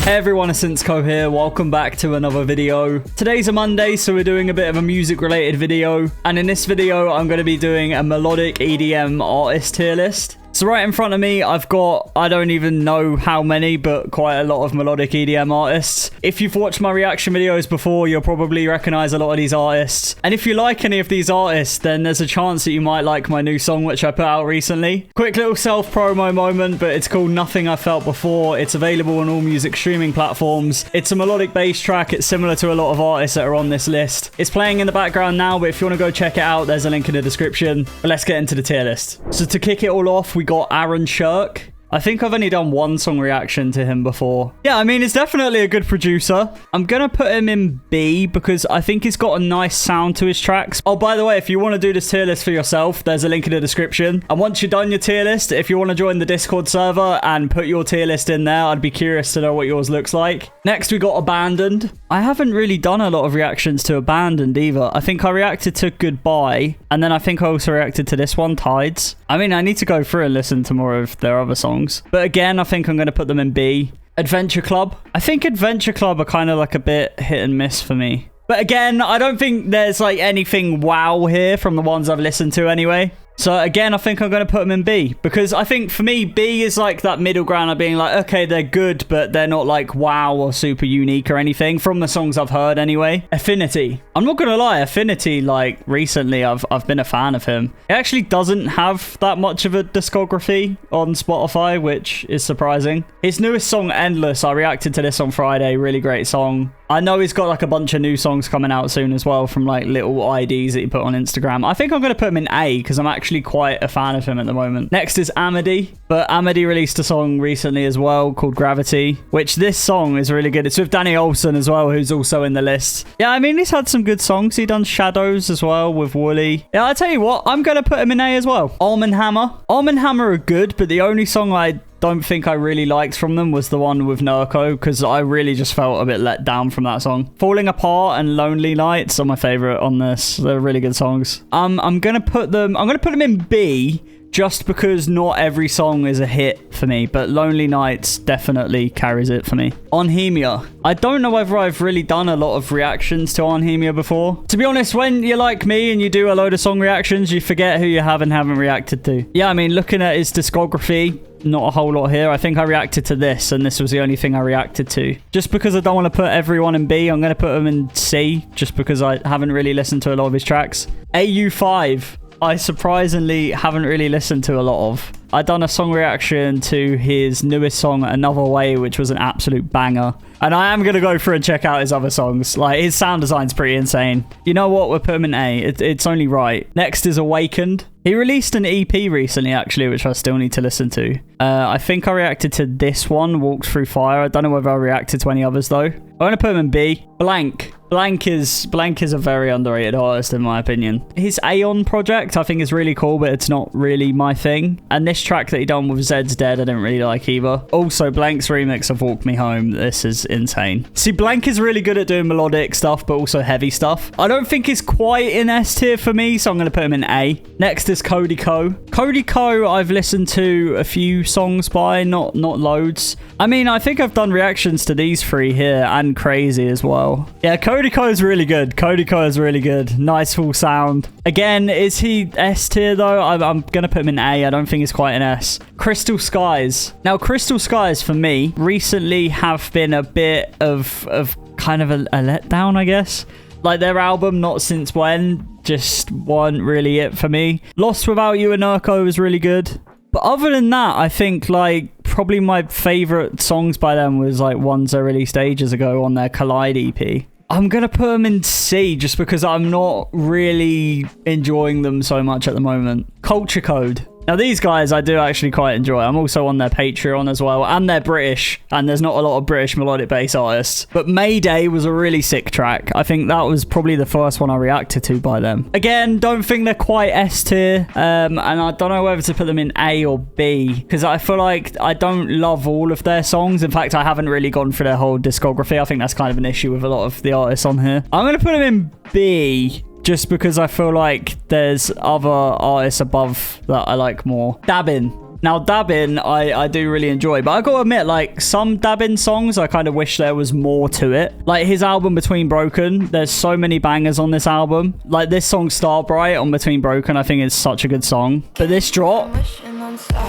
Hey everyone, it's Insko here. Welcome back to another video. Today's a Monday, so we're doing a bit of a music related video. And in this video, I'm going to be doing a melodic EDM artist tier list. So right in front of me, I've got, I don't even know how many, but quite a lot of melodic EDM artists. If you've watched my reaction videos before, you'll probably recognize a lot of these artists. And if you like any of these artists, then there's a chance that you might like my new song, which I put out recently. Quick little self-promo moment, but it's called Nothing I Felt Before. It's available on all music streaming platforms. It's a melodic bass track. It's similar to a lot of artists that are on this list. It's playing in the background now, but if you want to go check it out, there's a link in the description. But let's get into the tier list. So to kick it all off, we got Aaron Shirk. I think I've only done one song reaction to him before. Yeah, I mean, he's definitely a good producer. I'm gonna put him in B because I think he's got a nice sound to his tracks. Oh, by the way, if you want to do this tier list for yourself, there's a link in the description. And once you've done your tier list, if you want to join the Discord server and put your tier list in there, I'd be curious to know what yours looks like. Next, we got Abandoned. I haven't really done a lot of reactions to Abandoned either. I think I reacted to Goodbye, and then I think I also reacted to this one, Tides. I mean, I need to go through and listen to more of their other songs. But again, I think I'm going to put them in B. Adventure Club. I think Adventure Club are kind of like a bit hit and miss for me. But again, I don't think there's like anything wow here from the ones I've listened to anyway. So again, I think I'm going to put them in B. Because I think for me, B is like that middle ground of being like, okay, they're good, but they're not like wow or super unique or anything from the songs I've heard anyway. Affinity. I'm not going to lie, Affinity, like recently I've been a fan of him. He actually doesn't have that much of a discography on Spotify, which is surprising. His newest song, Endless, I reacted to this on Friday. Really great song. I know he's got like a bunch of new songs coming out soon as well from like little IDs that he put on Instagram. I think I'm going to put him in A because I'm actually quite a fan of him at the moment. Next is Amity, but Amity released a song recently as well called Gravity, which this song is really good. It's with Danny Olson as well, who's also in the list. Yeah, I mean, he's had some good songs. He done Shadows as well with Wooly. Yeah, I tell you what, I'm going to put him in A as well. Arm & Hammer. Arm & Hammer are good, but the only song I don't think I really liked from them was the one with Nurko, because I really just felt a bit let down from that song. Falling Apart and Lonely Nights are my favorite on this. They're really good songs. I'm gonna put them in B just because not every song is a hit for me, but Lonely Nights definitely carries it for me. Onhemia. I don't know whether I've really done a lot of reactions to Onhemia before. To be honest, when you're like me and you do a load of song reactions, you forget who you have and haven't reacted to. Yeah, I mean, looking at his discography, not a whole lot here. I think I reacted to this, and this was the only thing I reacted to. Just because I don't want to put everyone in B, I'm going to put them in C, just because I haven't really listened to a lot of his tracks. AU5. I surprisingly haven't really listened to a lot of. I done a song reaction to his newest song, Another Way, which was an absolute banger. And I am going to go through and check out his other songs. Like, his sound design's pretty insane. You know what? We'll put him in A. It's only right. Next is Awakened. He released an EP recently, actually, which I still need to listen to. I think I reacted to this one, Walked Through Fire. I don't know whether I reacted to any others, though. I'm going to put him in B. Blank. Blank is a very underrated artist, in my opinion. His Aeon project, I think, is really cool, but it's not really my thing. And this track that he done with Zed's Dead, I didn't really like either. Also, Blank's remix of Walk Me Home. This is insane. See, Blank is really good at doing melodic stuff, but also heavy stuff. I don't think he's quite in S tier for me, so I'm going to put him in A. Next is Cody Ko. Cody Ko, I've listened to a few songs by, not loads. I mean, I think I've done reactions to these three here, and Crazy as well. Yeah, Cody Ko is really good. Cody Ko is really good. Nice full sound. Again, is he S tier though? I'm going to put him in A. I don't think he's quite an S. Crystal Skies. Now, Crystal Skies, for me, recently have been a bit of kind of a letdown, I guess. Like, their album, Not Since When, just wasn't really it for me. Lost Without You and Nurko was really good. But other than that, I think, like, probably my favorite songs by them was, like, ones they released ages ago on their Collide EP. I'm going to put them in C just because I'm not really enjoying them so much at the moment. Culture Code. Now, these guys I do actually quite enjoy. I'm also on their Patreon as well, and they're British, and there's not a lot of British melodic bass artists. But Mayday was a really sick track. I think that was probably the first one I reacted to by them. Again, don't think they're quite S tier, and I don't know whether to put them in A or B, because I feel like I don't love all of their songs. In fact, I haven't really gone through their whole discography. I think that's kind of an issue with a lot of the artists on here. I'm going to put them in B, just because I feel like there's other artists above that I like more. Dabin. Now, dabbing, I do really enjoy, but I gotta admit, like, some dabbing songs, I kind of wish there was more to it. Like, his album Between Broken, there's so many bangers on this album. Like, this song Starbright on Between Broken, I think is such a good song. But this drop,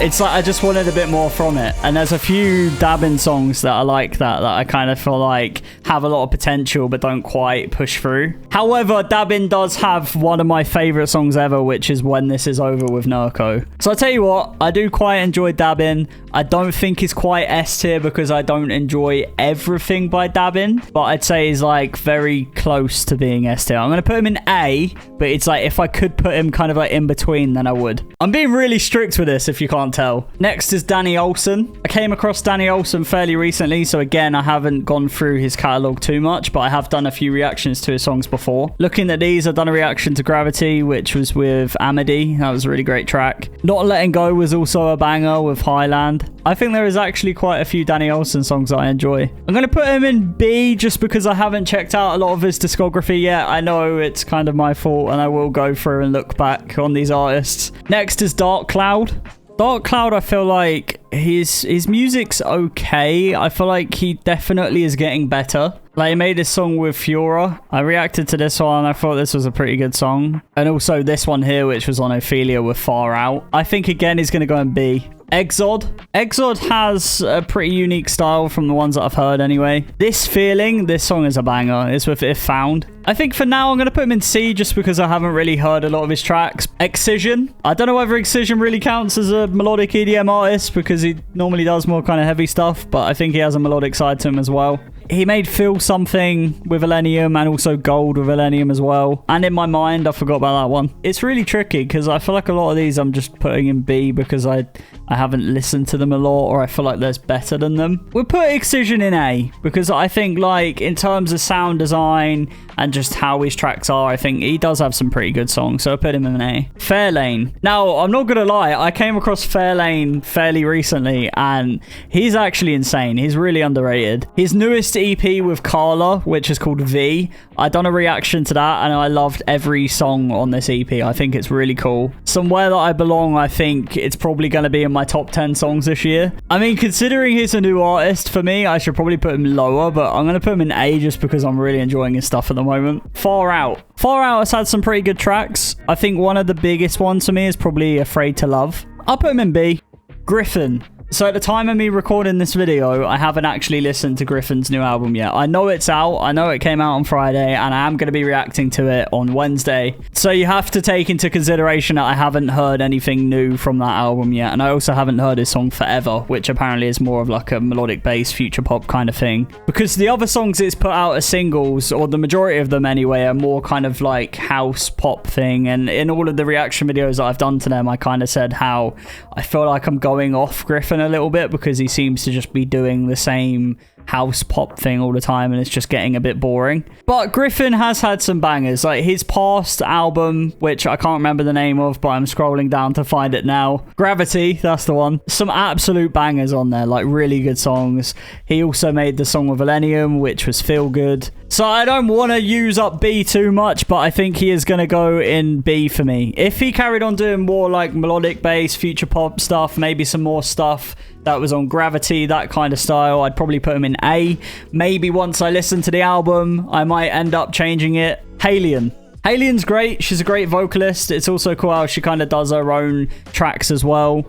it's like I just wanted a bit more from it. And there's a few dabbing songs that I like that I kind of feel like have a lot of potential but don't quite push through. However, dabbing does have one of my favorite songs ever, which is When This Is Over with Nurko. So I tell you what, I do quite enjoy dabbing. I don't think it's quite S tier because I don't enjoy everything by dabbing, but I'd say he's like very close to being S tier. I'm going to put him in A, but it's like if I could put him kind of like in between, then I would. I'm being really strict with this if you can't tell. Next is Danny Olson. I came across Danny Olson fairly recently, so again, I haven't gone through his catalog too much, but I have done a few reactions to his songs before. Looking at these, I've done a reaction to Gravity, which was with Amity. That was a really great track. Not Letting Go was also a banger with Highland. I think there is actually quite a few Danny Olson songs that I enjoy. I'm going to put him in B just because I haven't checked out a lot of his discography yet. I know it's kind of my fault and I will go through and look back on these artists. Next is Dark Cloud. Dark Cloud, I feel like his music's okay. I feel like he definitely is getting better. Like, he made this song with Fiora. I reacted to this one. I thought this was a pretty good song. And also this one here, which was on Ophelia with Far Out. I think, again, he's going to go in B. Exod. Exod has a pretty unique style from the ones that I've heard anyway. This Feeling, this song is a banger. It's with If Found. I think for now I'm going to put him in C just because I haven't really heard a lot of his tracks. Excision. I don't know whether Excision really counts as a melodic EDM artist because he normally does more kind of heavy stuff, but I think he has a melodic side to him as well. He made Feel Something with Illenium and also Gold with Illenium as well. And In My Mind, I forgot about that one. It's really tricky because I feel like a lot of these I'm just putting in B because I haven't listened to them a lot or I feel like there's better than them. We'll put Excision in A because I think, like, in terms of sound design and just how his tracks are, I think he does have some pretty good songs, so I'll put him in A. Fairlane. Now, I'm not gonna lie, I came across Fairlane fairly recently and he's actually insane. He's really underrated. His newest EP with Carla, which is called V, I done a reaction to that and I loved every song on this EP. I think it's really cool. Somewhere That I Belong, I think it's probably going to be in my top 10 songs this year. I mean, considering he's a new artist, for me, I should probably put him lower, but I'm going to put him in A just because I'm really enjoying his stuff at the moment. Far Out. Far Out has had some pretty good tracks. I think one of the biggest ones for me is probably Afraid to Love. I'll put him in B. Griffin. So at the time of me recording this video, I haven't actually listened to Griffin's new album yet. I know it's out. I know it came out on Friday, and I am going to be reacting to it on Wednesday. So you have to take into consideration that I haven't heard anything new from that album yet. And I also haven't heard his song Forever, which apparently is more of like a melodic bass, future pop kind of thing. Because the other songs it's put out as singles, or the majority of them anyway, are more kind of like house pop thing. And in all of the reaction videos that I've done to them, I kind of said how I feel like I'm going off Griffin a little bit because he seems to just be doing the same house pop thing all the time and it's just getting a bit boring. But Griffin has had some bangers, like his past album, which I can't remember the name of, but I'm scrolling down to find it now. Gravity, that's the one. Some absolute bangers on there, like really good songs. He also made the song with Illenium, which was Feel Good. So I don't want to use up B too much, but I think he is going to go in B for me. If he carried on doing more like melodic bass, future pop stuff, maybe some more stuff that was on Gravity, that kind of style, I'd probably put him in A. Maybe once I listen to the album, I might end up changing it. Halion. Halion's great. She's a great vocalist. It's also cool how she kind of does her own tracks as well.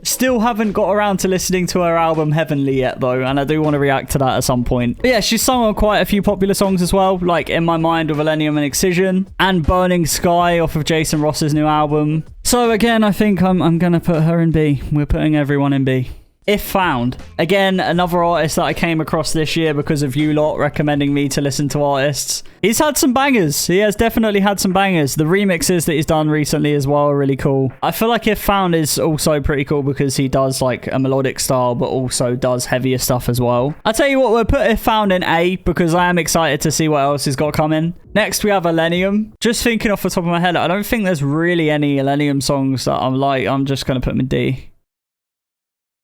Still haven't got around to listening to her album Heavenly yet though, and I do want to react to that at some point. But yeah, she's sung on quite a few popular songs as well, like In My Mind with Illenium and Excision, and Burning Sky off of Jason Ross's new album. So again, I think I'm gonna put her in B. We're putting everyone in B. If Found. Again, another artist that I came across this year because of you lot recommending me to listen to artists. He's had some bangers. He has definitely had some bangers. The remixes that he's done recently as well are really cool. I feel like If Found is also pretty cool because he does like a melodic style but also does heavier stuff as well. I'll tell you what, we'll put If Found in A because I am excited to see what else he's got coming. Next, we have Illenium. Just thinking off the top of my head, I don't think there's really any Illenium songs that I'm just going to put them in D.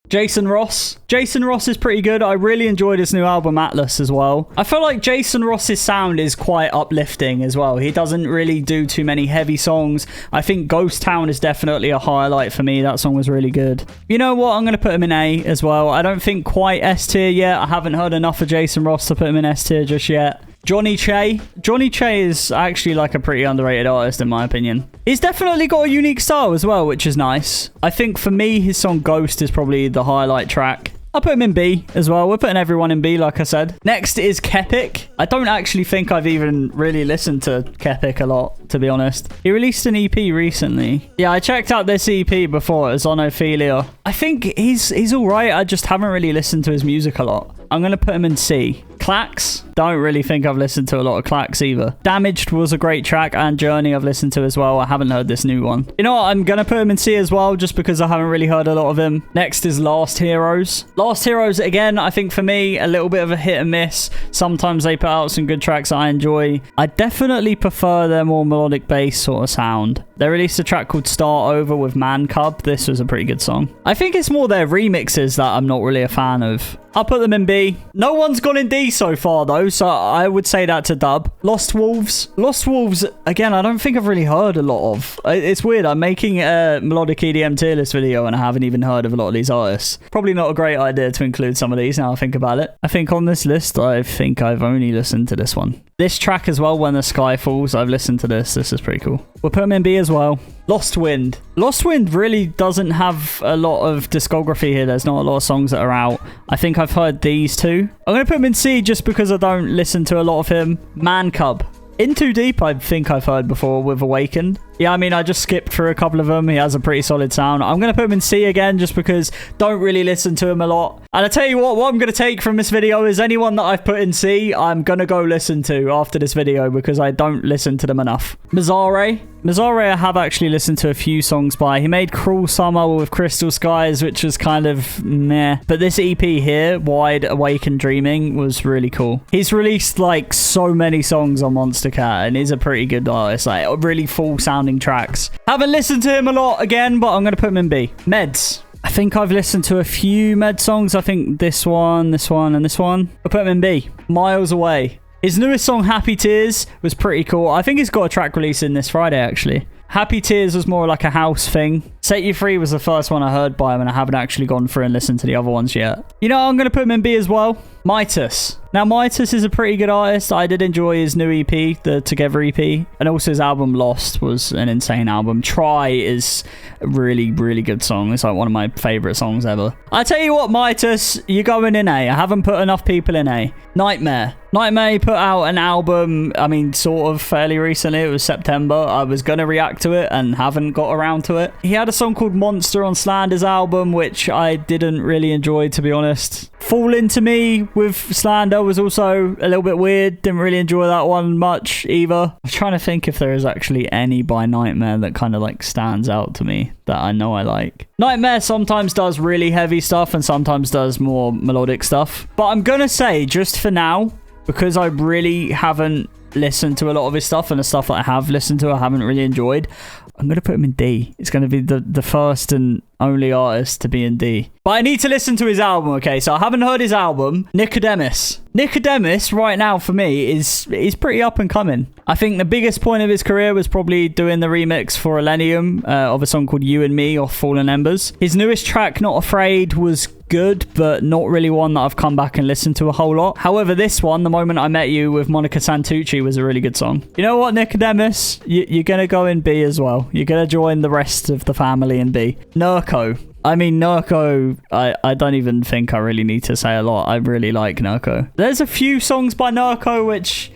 Jason Ross. Jason Ross is pretty good. I really enjoyed his new album Atlas as well. I feel like Jason Ross's sound is quite uplifting as well. He doesn't really do too many heavy songs. I think Ghost Town is definitely a highlight for me. That song was really good. You know what? I'm going to put him in A as well. I don't think quite S tier yet. I haven't heard enough of Jason Ross to put him in S tier just yet. Johnny Che. Johnny Che is actually like a pretty underrated artist in my opinion. He's definitely got a unique style as well, which is nice. I think for me, his song Ghost is probably the highlight track. I'll put him in B as well. We're putting everyone in B, like I said. Next is Kepik. I don't actually think I've even really listened to Kepik a lot, to be honest. He released an EP recently. Yeah, I checked out this EP before. It was on Ophelia. I think he's all right. I just haven't really listened to his music a lot. I'm going to put him in C. Clax. Don't really think I've listened to a lot of Clax either. Damaged was a great track, and Journey I've listened to as well. I haven't heard this new one. You know what? I'm going to put him in C as well, just because I haven't really heard a lot of him. Next is Last Heroes. Last Heroes, again, I think for me, a little bit of a hit and miss. Sometimes they put out some good tracks that I enjoy. I definitely prefer their more melodic bass sort of sound. They released a track called Start Over with Man Cub. This was a pretty good song. I think it's more their remixes that I'm not really a fan of. I'll put them in B. No one's gone in D so far, though, so I would say that's a dub. Lost Wolves. Lost Wolves, again, I don't think I've really heard a lot of. It's weird. I'm making a Melodic EDM tier list video, and I haven't even heard of a lot of these artists. Probably not a great idea to include some of these now I think about it. I think on this list, I think I've only listened to this one. This track as well, When the Sky Falls, I've listened to this. This is pretty cool. We'll put them in B as well. Lost Wind. Lost Wind really doesn't have a lot of discography here. There's not a lot of songs that are out. I think I've heard these two. I'm going to put him in C just because I don't listen to a lot of him. Man Cub. In Too Deep, I think I've heard before with Awakened. Yeah, I mean, I just skipped through a couple of them. He has a pretty solid sound. I'm going to put him in C again just because don't really listen to him a lot. And I tell you what I'm going to take from this video is anyone that I've put in C, I'm going to go listen to after this video because I don't listen to them enough. Mazzare. Mazzare I have actually listened to a few songs by. He made Cruel Summer with Crystal Skies, which was kind of meh. But this EP here, Wide Awake and Dreaming, was really cool. He's released like so many songs on Monster Cat and he's a pretty good artist. Like really full sounding tracks. Haven't listened to him a lot again, but I'm going to put him in B. Meds. I think I've listened to a few Med songs. I think this one, and this one. I'll put him in B. Miles Away. His newest song, Happy Tears, was pretty cool. I think he's got a track releasing this Friday, actually. Happy Tears was more like a house thing. Set You Free was the first one I heard by him, and I haven't actually gone through and listened to the other ones yet. You know, I'm going to put him in B as well. Midas. Now, Midas is a pretty good artist. I did enjoy his new EP, the Together EP, and also his album Lost was an insane album. Try is a really, really good song. It's like one of my favorite songs ever. I tell you what, Midas, you're going in A. I haven't put enough people in A. Nightmare. Nightmare put out an album, I mean, sort of fairly recently. It was September. I was going to react to it and haven't got around to it. He had a song called Monster on Slander's album, which I didn't really enjoy, to be honest. Fall Into Me with Slander was also a little bit weird. Didn't really enjoy that one much either. I'm trying to think if there is actually any by Nightmare that kind of like stands out to me that I know I like. Nightmare sometimes does really heavy stuff and sometimes does more melodic stuff. But I'm going to say, just for now, because I really haven't listened to a lot of his stuff and the stuff that I have listened to I haven't really enjoyed, I'm going to put him in D. It's going to be the first and only artist to be in D. But I need to listen to his album, okay? So I haven't heard his album. Nicodemus. Nicodemus, right now, for me, is pretty up and coming. I think the biggest point of his career was probably doing the remix for Millennium of a song called You and Me off Fallen Embers. His newest track, Not Afraid, was good, but not really one that I've come back and listened to a whole lot. However, this one, The Moment I Met You with Monica Santucci, was a really good song. You know what, Nicodemus? You're going to go in B as well. You're going to join the rest of the family in B. Nurko. I mean, Nurko, I don't even think I really need to say a lot. I really like Nurko. There's a few songs by Nurko which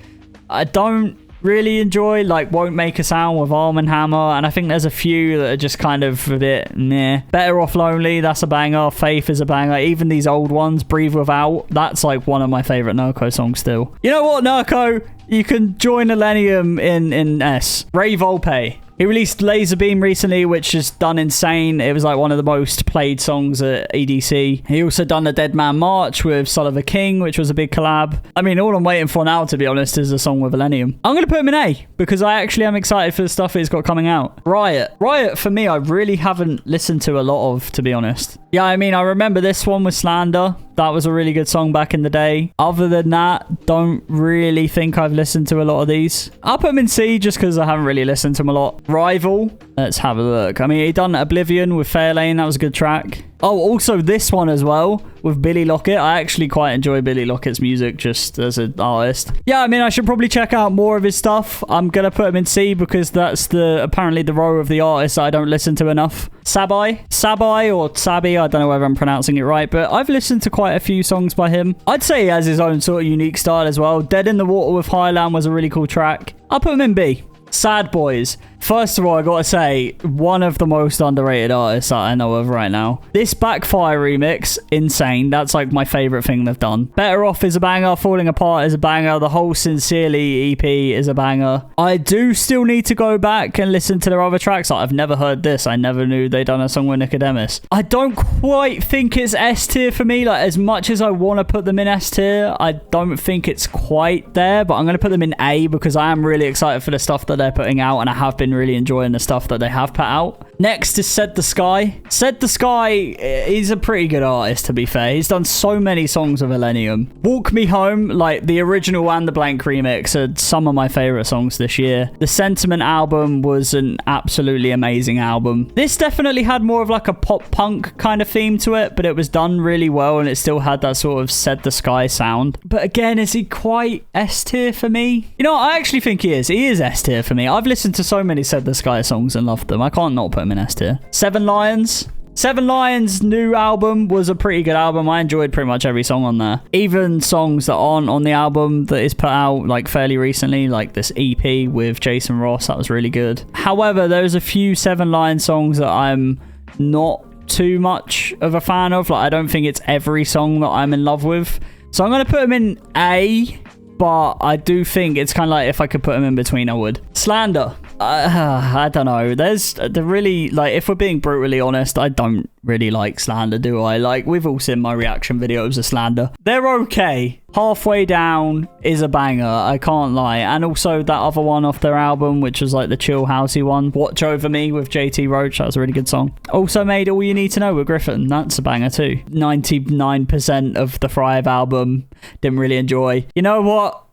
I don't really enjoy, like Won't Make a Sound with Arm & Hammer, and I think there's a few that are just kind of a bit meh. Better Off Lonely, that's a banger. Faith is a banger. Even these old ones, Breathe Without, that's like one of my favorite Nurko songs still. You know what, Nurko? You can join Millennium in S. Ray Volpe. He released Laser Beam recently, which has done insane. It was like one of the most played songs at EDC. He also done the Dead Man March with Soliver King, which was a big collab. I mean, all I'm waiting for now, to be honest, is a song with Millennium. I'm going to put him in A because I actually am excited for the stuff he's got coming out. Riot. Riot, for me, I really haven't listened to a lot of, to be honest. Yeah, I mean, I remember this one with Slander. That was a really good song back in the day. Other than that, don't really think I've listened to a lot of these. I'll put him in C just because I haven't really listened to him a lot. Rival. Let's have a look. I mean, he done Oblivion with Fairlane. That was a good track. Oh, also this one as well with Billy Lockett. I actually quite enjoy Billy Lockett's music just as an artist. Yeah, I mean, I should probably check out more of his stuff. I'm going to put him in C because that's apparently the row of the artists I don't listen to enough. Sabai or Sabi, I don't know whether I'm pronouncing it right, but I've listened to quite a few songs by him. I'd say he has his own sort of unique style as well. Dead in the Water with Highland was a really cool track. I'll put him in B. Sad Boys. First of all, I gotta say, one of the most underrated artists that I know of right now. This Backfire remix, insane. That's like my favorite thing they've done. Better Off is a banger. Falling Apart is a banger. The whole Sincerely EP is a banger. I do still need to go back and listen to their other tracks. Like, I've never heard this. I never knew they'd done a song with Nicodemus. I don't quite think it's S tier for me. Like, as much as I want to put them in S tier, I don't think it's quite there. But I'm going to put them in A because I am really excited for the stuff that they're putting out, and I have been really enjoying the stuff that they have put out. Next is Said the Sky. Said the Sky is a pretty good artist, to be fair. He's done so many songs with Millennium. Walk Me Home, like the original and the Blank remix, are some of my favorite songs this year. The Sentiment album was an absolutely amazing album. This definitely had more of like a pop punk kind of theme to it, but it was done really well and it still had that sort of Said the Sky sound. But again, is he quite S tier for me? You know, I actually think he is. He is S tier for me. I've listened to so many Said the Sky songs and loved them. I can't not put him in S tier. Seven Lions. Seven Lions' new album was a pretty good album. I enjoyed pretty much every song on there. Even songs that aren't on the album that is put out like fairly recently, like this EP with Jason Ross, that was really good. However, there's a few Seven Lions songs that I'm not too much of a fan of. Like, I don't think it's every song that I'm in love with. So I'm going to put him in A, but I do think it's kind of like if I could put him in between, I would. Slander. I don't know. There's the really, like, if we're being brutally honest, I don't really like Slander, do I? Like, we've all seen my reaction videos of Slander. They're okay. Halfway Down is a banger, I can't lie. And also that other one off their album, which was like the chill housey one, Watch Over Me with JT Roach. That was a really good song. Also made All You Need to Know with Griffin. That's a banger too. 99% of the Thrive album, didn't really enjoy. You know what?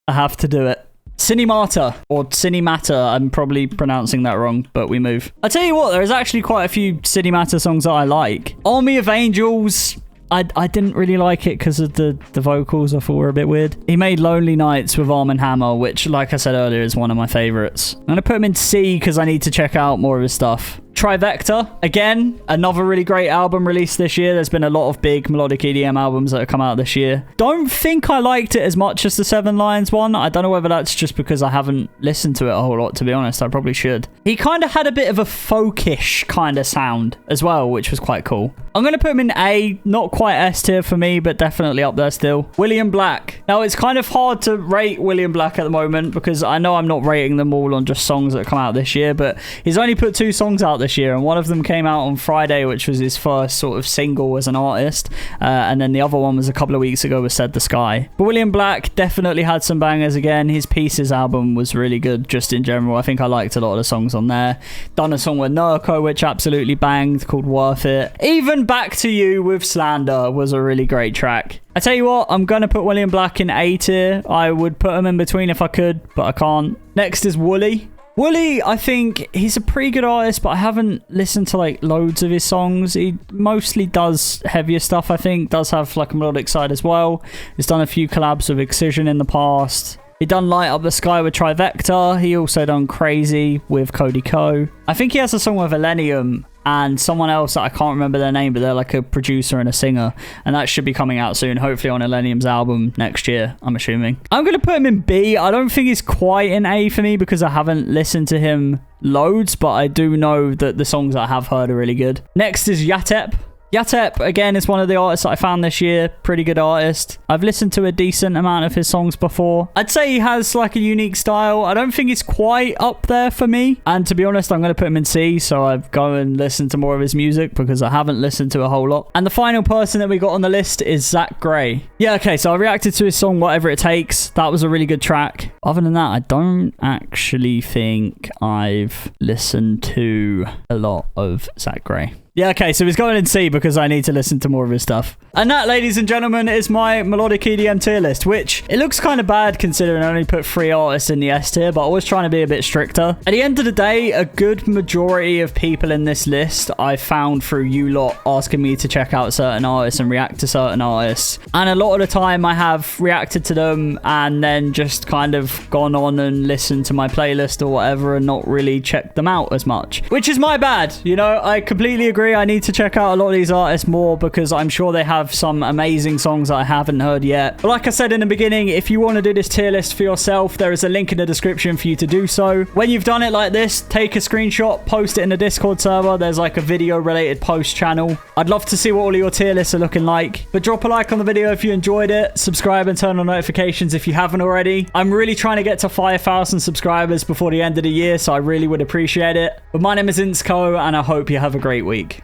I have to do it. Cinemata, or Cinemata, I'm probably pronouncing that wrong, but we move. I tell you what, there's actually quite a few Cinemata songs that I like. Army of Angels, I didn't really like it because of the vocals. I thought were a bit weird. He made Lonely Nights with Arm & Hammer, which, like I said earlier, is one of my favorites. I'm going to put him in C because I need to check out more of his stuff. Trivecta, again, another really great album released this year. There's been a lot of big melodic EDM albums that have come out this year. Don't think I liked it as much as the Seven Lions one. I don't know whether that's just because I haven't listened to it a whole lot, to be honest. I probably should. He kind of had a bit of a folkish kind of sound as well, which was quite cool. I'm going to put him in A, not quite S tier for me, but definitely up there still. William Black. Now, it's kind of hard to rate William Black at the moment because I know I'm not rating them all on just songs that come out this year, but he's only put 2 songs out this year, and one of them came out on Friday, which was his first sort of single as an artist, and then the other one was a couple of weeks ago with Said the Sky. But William Black definitely had some bangers again. His Pieces album was really good just in general. I think I liked a lot of the songs on there. Done a song with Nurko which absolutely banged called Worth It. Even Back to You with Slander was a really great track. I tell you what, I'm going to put William Black in A tier. I would put him in between if I could, but I can't. Next is Wooly. Wooly, I think he's a pretty good artist, but I haven't listened to like loads of his songs. He mostly does heavier stuff, I think. Does have like a melodic side as well. He's done a few collabs with Excision in the past. He done Light Up the Sky with Trivecta. He also done Crazy with Cody Ko. I think he has a song with Millennium and someone else that I can't remember their name, but they're like a producer and a singer, and that should be coming out soon, hopefully on Millennium's album next year, I'm assuming. I'm going to put him in B. I don't think he's quite in A for me because I haven't listened to him loads, but I do know that the songs I have heard are really good. Next is Yatep. Yatep, again, is one of the artists that I found this year. Pretty good artist. I've listened to a decent amount of his songs before. I'd say he has like a unique style. I don't think it's quite up there for me. And to be honest, I'm going to put him in C, so I've go and listen to more of his music because I haven't listened to a whole lot. And the final person that we got on the list is Zach Gray. Yeah, okay, so I reacted to his song Whatever It Takes. That was a really good track. Other than that, I don't actually think I've listened to a lot of Zach Gray. Yeah, okay, so he's going in C because I need to listen to more of his stuff. And that, ladies and gentlemen, is my Melodic EDM tier list, which it looks kind of bad considering I only put 3 artists in the S tier, but I was trying to be a bit stricter. At the end of the day, a good majority of people in this list I found through you lot asking me to check out certain artists and react to certain artists. And a lot of the time I have reacted to them and then just kind of gone on and listened to my playlist or whatever and not really checked them out as much, which is my bad. You know, I completely agree. I need to check out a lot of these artists more because I'm sure they have some amazing songs that I haven't heard yet. But like I said in the beginning, if you want to do this tier list for yourself, there is a link in the description for you to do so. When you've done it like this, take a screenshot, post it in the Discord server. There's like a video related post channel. I'd love to see what all of your tier lists are looking like. But drop a like on the video if you enjoyed it. Subscribe and turn on notifications if you haven't already. I'm really trying to get to 5,000 subscribers before the end of the year, so I really would appreciate it. But my name is Insko and I hope you have a great week.